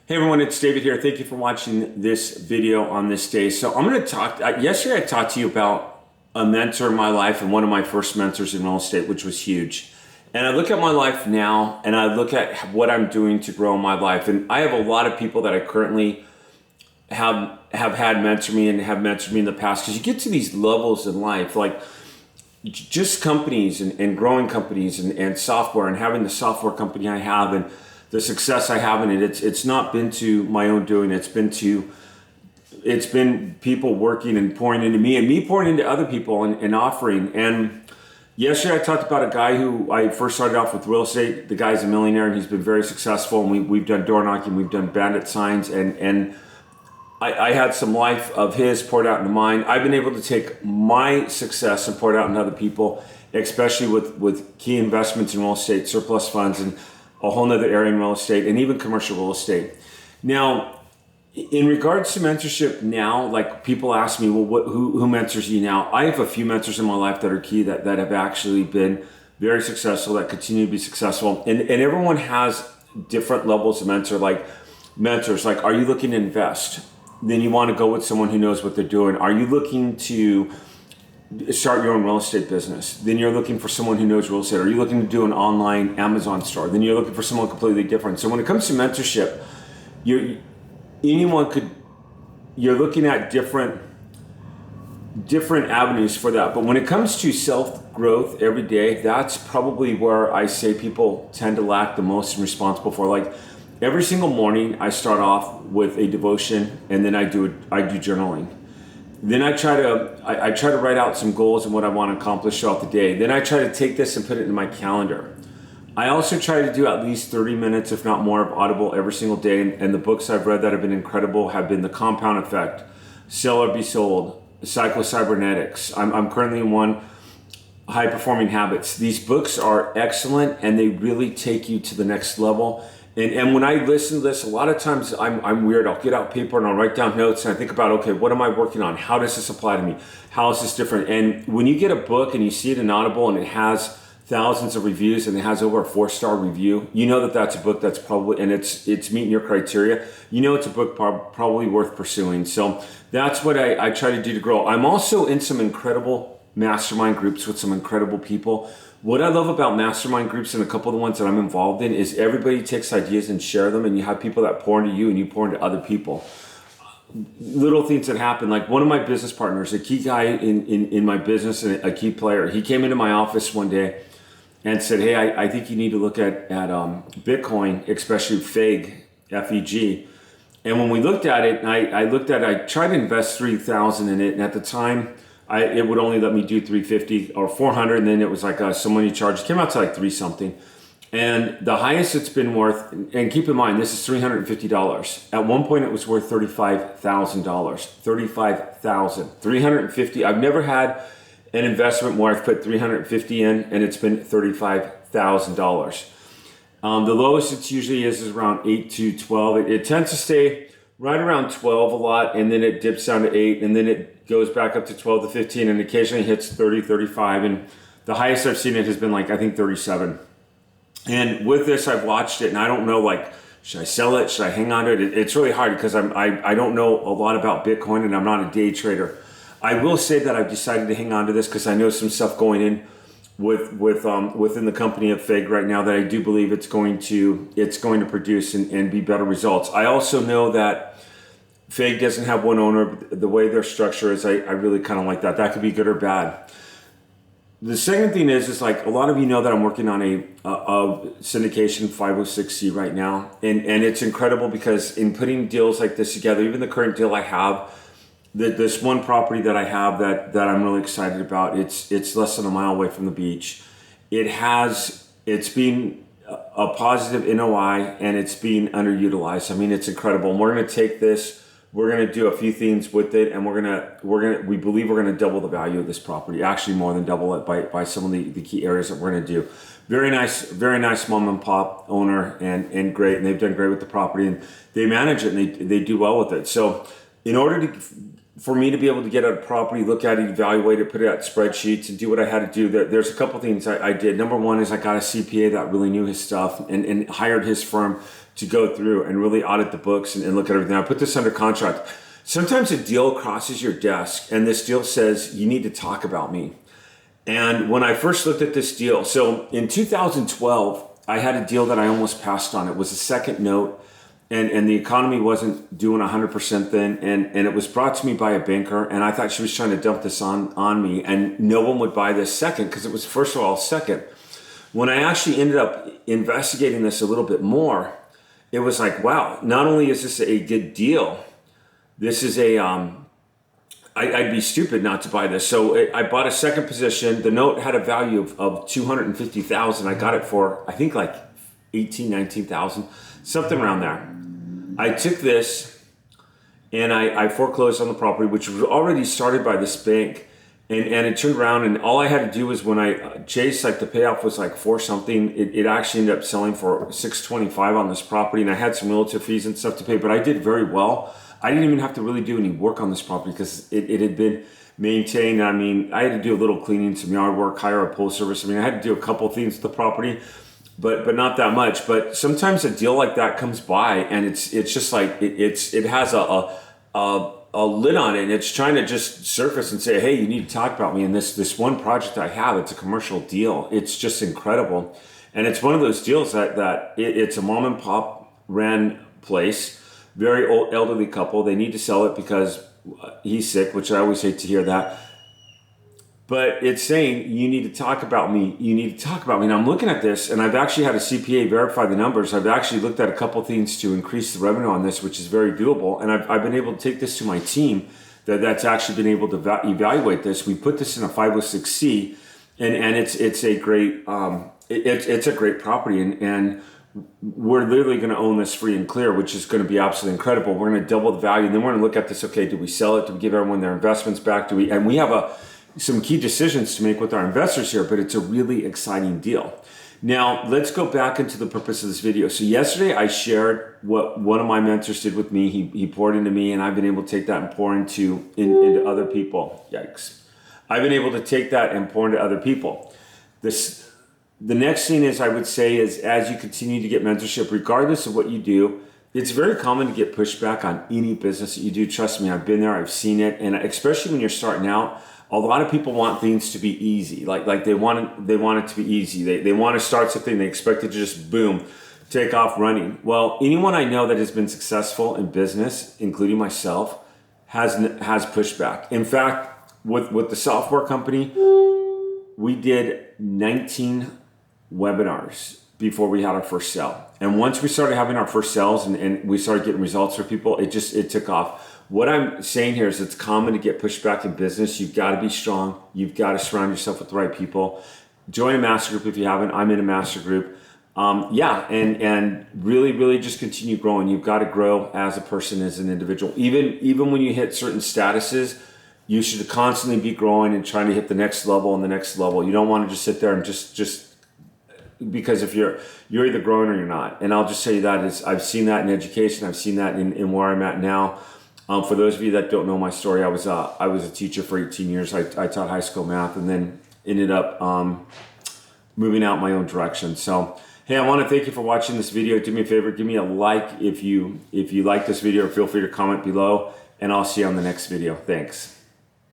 Hey everyone, it's David here. Thank you for watching this video on this day. So I'm going to talk, yesterday I talked to you about a mentor in my life and one of my first mentors in real estate, which was huge. And I look at my life now and I look at what I'm doing to grow my life. And I have a lot of people that I currently have had mentor me and have mentored me in the past, because you get to these levels in life, like just companies and growing companies and software, and having the software company I have and the success I have in it. It's not been to my own doing. It's been people working and pouring into me and me pouring into other people and offering. And yesterday I talked about a guy who I first started off with real estate. The guy's a millionaire and he's been very successful. And we've done door knocking, we've done bandit signs, and I had some life of his poured out into mine. I've been able to take my success and pour it out into other people, especially with key investments in real estate, surplus funds, and a whole nother area in real estate, and even commercial real estate. Now, in regards to mentorship now, like people ask me, well, who mentors you now? I have a few mentors in my life that are key that have actually been very successful, that continue to be successful. And everyone has different levels of mentors. Like, are you looking to invest? Then you want to go with someone who knows what they're doing. Are you looking to start your own real estate business? Then you're looking for someone who knows real estate. Are you looking to do an online Amazon store? Then you're looking for someone completely different. So when it comes to mentorship, you're looking at different avenues for that. But when it comes to self-growth every day, that's probably where I say people tend to lack the most and responsible for. Like, every single morning I start off with a devotion, and then I do journaling. Then I try to write out some goals and what I want to accomplish throughout the day. Then I try to take this and put it in my calendar. I also try to do at least 30 minutes, if not more, of Audible every single day. And the books I've read that have been incredible have been The Compound Effect, Sell or Be Sold, Psycho-Cybernetics. I'm currently in one, High Performing Habits. These books are excellent and they really take you to the next level. And when I listen to this, a lot of times I'm weird. I'll get out paper and I'll write down notes and I think about, okay, what am I working on? How does this apply to me? How is this different? And when you get a book and you see it in Audible and it has thousands of reviews and it has over a 4-star review, you know that that's a book that's probably, and it's meeting your criteria. You know it's a book probably worth pursuing. So that's what I try to do to grow. I'm also in some incredible mastermind groups with some incredible people. What I love about mastermind groups, and a couple of the ones that I'm involved in, is everybody takes ideas and share them, and you have people that pour into you and you pour into other people. Little things that happen, like one of my business partners, a key guy in my business and a key player, he came into my office one day and said, hey, I think you need to look at Bitcoin, especially FEG, F-E-G. And when we looked at it, I tried to invest 3,000 in it, and at the time, it would only let me do 350 or 400, and then it was like some money charge. It came out to like 3 something. And the highest it's been worth, and keep in mind, this is $350. At one point it was worth $35,000. $35,000. 350. I've never had an investment where I've put 350 in and it's been $35,000. The lowest it usually is around 8 to 12. It tends to stay right around 12 a lot, and then it dips down to 8, and then it goes back up to 12 to 15, and occasionally hits 30, 35, and the highest I've seen it has been like, I think 37. And with this, I've watched it, and I don't know, like, should I sell it? Should I hang on to it? It's really hard because I don't know a lot about Bitcoin, and I'm not a day trader. I will say that I've decided to hang on to this because I know some stuff going in within the company of FEG right now that I do believe it's going to produce and be better results. I also know that FEG doesn't have one owner. But the way their structure is, I really kind of like that. That could be good or bad. The second thing is like, a lot of you know that I'm working on a syndication 506C right now, and it's incredible because in putting deals like this together, even the current deal I have, this one property that I have that I'm really excited about, it's less than a mile away from the beach. It's been a positive NOI and it's being underutilized. I mean, it's incredible. And we're going to take this. We're going to do a few things with it, and we believe we're going to double the value of this property. Actually, more than double it by some of the key areas that we're going to do. Very nice mom and pop owner, and great, and they've done great with the property, and they manage it and they do well with it. So in order to for me to be able to get a property, look at it, evaluate it, put it out spreadsheets, and do what I had to do, there's a couple things I did. Number one is I got a CPA that really knew his stuff and hired his firm to go through and really audit the books and look at everything. I put this under contract. Sometimes a deal crosses your desk and this deal says, you need to talk about me. And when I first looked at this deal, so in 2012, I had a deal that I almost passed on. It was a second note. And the economy wasn't doing 100% then, and it was brought to me by a banker, and I thought she was trying to dump this on me, and no one would buy this second because it was, first of all, second. When I actually ended up investigating this a little bit more, it was like, wow, not only is this a good deal, this is a, I'd be stupid not to buy this. So I bought a second position. The note had a value of $250,000. I got it for, I think like 18, 19,000, something around there. I took this and I foreclosed on the property, which was already started by this bank. And it turned around, and all I had to do was, when I chased, like the payoff was like 4 something, it actually ended up selling for $625 on this property. And I had some realtor fees and stuff to pay, but I did very well. I didn't even have to really do any work on this property because it had been maintained. I mean, I had to do a little cleaning, some yard work, hire a pull service. I mean, I had to do a couple things to the property, but not that much. But sometimes a deal like that comes by, and it's just like it has a lid on it, and it's trying to just surface and say, hey, you need to talk about me. And this one project I have, it's a commercial deal. It's just incredible, and it's one of those deals that it's a mom and pop ran place, very old elderly couple. They need to sell it because he's sick, which I always hate to hear that. But it's saying, you need to talk about me. You need to talk about me. And I'm looking at this, and I've actually had a CPA verify the numbers. I've actually looked at a couple things to increase the revenue on this, which is very doable. And I've been able to take this to my team that's actually been able to evaluate this. We put this in a 506C, and it's a great it's a great property, and we're literally going to own this free and clear, which is going to be absolutely incredible. We're going to double the value, and then we're going to look at this. Okay, do we sell it? Do we give everyone their investments back? And we have some key decisions to make with our investors here, but it's a really exciting deal. Now, let's go back into the purpose of this video. So yesterday I shared what one of my mentors did with me. He poured into me, and I've been able to take that and pour into other people. Yikes. I've been able to take that and pour into other people. The next thing is, I would say, is as you continue to get mentorship, regardless of what you do, it's very common to get pushback on any business that you do. Trust me, I've been there, I've seen it. And especially when you're starting out, a lot of people want things to be easy. Like they want it to be easy. They want to start something, they expect it to just boom, take off running. Well, anyone I know that has been successful in business, including myself, has pushback. In fact, with the software company, we did 19 webinars before we had our first sale. And once we started having our first sales and we started getting results for people, it took off. What I'm saying here is, it's common to get pushback in business. You've got to be strong. You've got to surround yourself with the right people. Join a master group if you haven't. I'm in a master group. And really, really just continue growing. You've got to grow as a person, as an individual. Even when you hit certain statuses, you should constantly be growing and trying to hit the next level and the next level. You don't want to just sit there and just because if you're either growing or you're not. And I'll just say that is, I've seen that in education. I've seen that in where I'm at now. For those of you that don't know my story, I was a teacher for 18 years. I taught high school math, and then ended up moving out my own direction. So, hey, I want to thank you for watching this video. Do me a favor, give me a like if you like this video, or feel free to comment below, and I'll see you on the next video. Thanks.